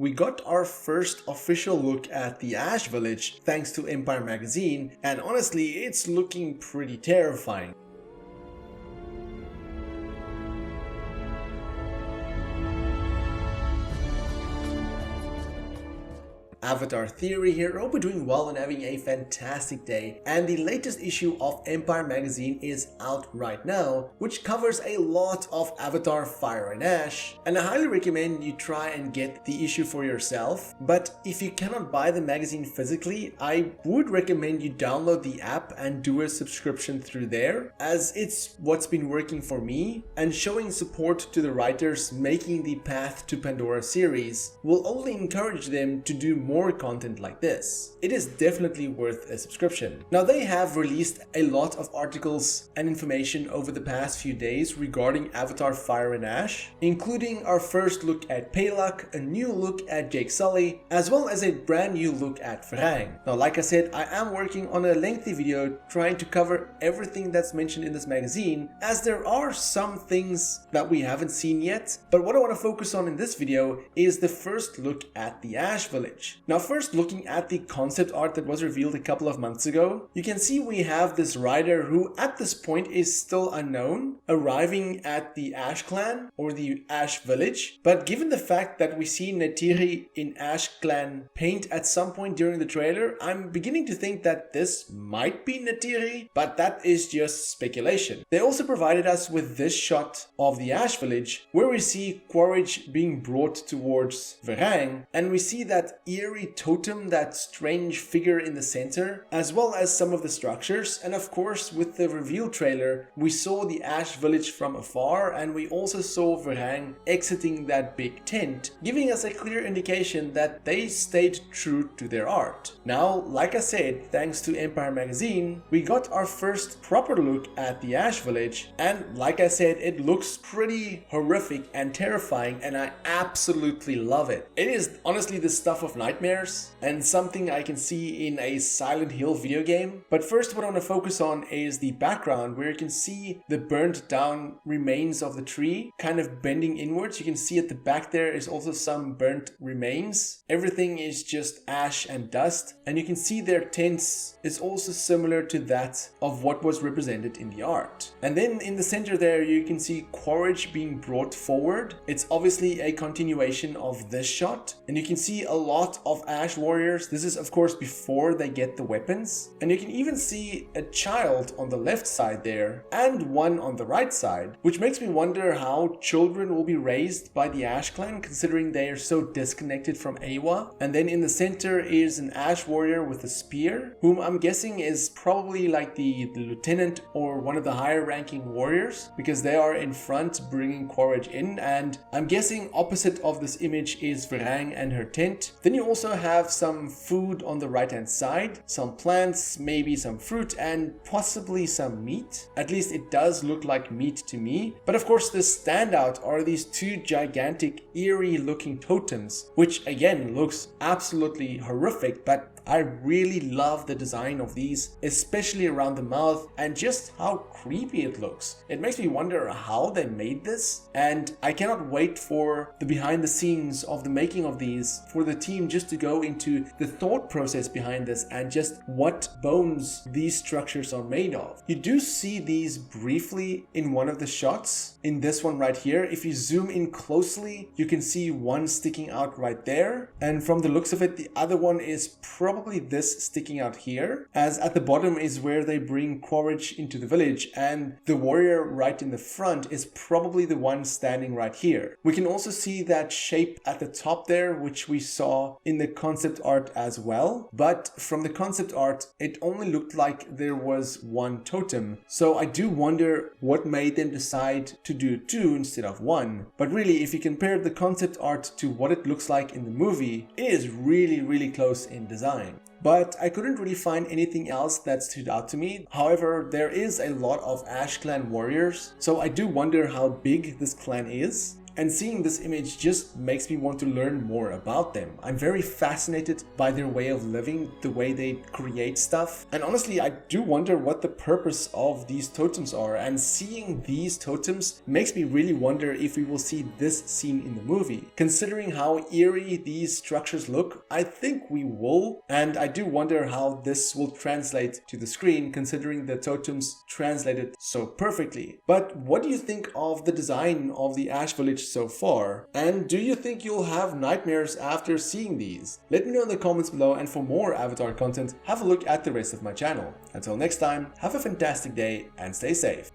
we got our first official look at the Ash Village thanks to Empire magazine, and honestly it's looking pretty terrifying. Avatar Theory here, hope you're doing well and having a fantastic day, and the latest issue of Empire magazine is out right now, which covers a lot of Avatar Fire and Ash, and I highly recommend you try and get the issue for yourself. But if you cannot buy the magazine physically, I would recommend you download the app and do a subscription through there, as it's what's been working for me, and showing support to the writers making the Path to Pandora series will only encourage them to do more content like this. It is definitely worth a subscription. Now, they have released a lot of articles and information over the past few days regarding Avatar Fire and Ash, including our first look at Pelak, a new look at Jake Sully, as well as a brand new look at Varang. Now, like I said, I am working on a lengthy video trying to cover everything that's mentioned in this magazine, as there are some things that we haven't seen yet, but what I want to focus on in this video is the first look at the Ash Village. Now, first looking at the concept art that was revealed a couple of months ago, you can see we have this rider who at this point is still unknown, arriving at the Ash Clan or the Ash Village. But given the fact that we see Neytiri in Ash Clan paint at some point during the trailer, I'm beginning to think that this might be Neytiri, but that is just speculation. They also provided us with this shot of the Ash Village where we see Quaritch being brought towards Varang, and we see that Eerie totem, that strange figure in the center, as well as some of the structures. And of course, with the reveal trailer, we saw the Ash Village from afar, and we also saw Varang exiting that big tent, giving us a clear indication that they stayed true to their art. Now, like I said, thanks to Empire magazine, we got our first proper look at the Ash Village, and like I said, it looks pretty horrific and terrifying, and I absolutely love it. It is honestly the stuff of nightmares, and something I can see in a Silent Hill video game. But first, what I want to focus on is the background, where you can see the burnt down remains of the tree kind of bending inwards. You can see at the back there is also some burnt remains. Everything is just ash and dust, and you can see their tents is also similar to that of what was represented in the art. And then in the center there you can see Quaritch being brought forward. It's obviously a continuation of this shot, and you can see a lot of Ash warriors. This is of course before they get the weapons, and you can even see a child on the left side there and one on the right side, which makes me wonder how children will be raised by the Ash Clan, considering they are so disconnected from Eywa. And then in the center is an Ash warrior with a spear, whom I'm guessing is probably like the lieutenant or one of the higher ranking warriors, because they are in front bringing Quaritch in. And I'm guessing opposite of this image is Varang and her tent. Then you also have some food on the right hand side, some plants, maybe some fruit, and possibly some meat. At least it does look like meat to me. But of course the standout are these two gigantic eerie looking totems, which again looks absolutely horrific, but I really love the design of these, especially around the mouth and just how creepy it looks. It makes me wonder how they made this, and I cannot wait for the behind the scenes of the making of these, for the team just to go into the thought process behind this and just what bones these structures are made of. You do see these briefly in one of the shots, in this one right here. If you zoom in closely, you can see one sticking out right there, and from the looks of it, the other one is probably this sticking out here, as at the bottom is where they bring Quaritch into the village, and the warrior right in the front is probably the one standing right here. We can also see that shape at the top there, which we saw in the concept art as well, but from the concept art it only looked like there was one totem, so I do wonder what made them decide to do two instead of one. But really, if you compare the concept art to what it looks like in the movie, it is really close in design. But I couldn't really find anything else that stood out to me. However, there is a lot of Ash Clan warriors, so I do wonder how big this clan is. and seeing this image just makes me want to learn more about them. I'm very fascinated by their way of living, the way they create stuff, and honestly I do wonder what the purpose of these totems are, and seeing these totems makes me really wonder if we will see this scene in the movie. Considering how eerie these structures look, I think we will, and I do wonder how this will translate to the screen considering the totems translated so perfectly. But what do you think of the design of the Ash Village so far? And do you think you'll have nightmares after seeing these? Let me know in the comments below, and for more Avatar content, have a look at the rest of my channel. Until next time, have a fantastic day and stay safe.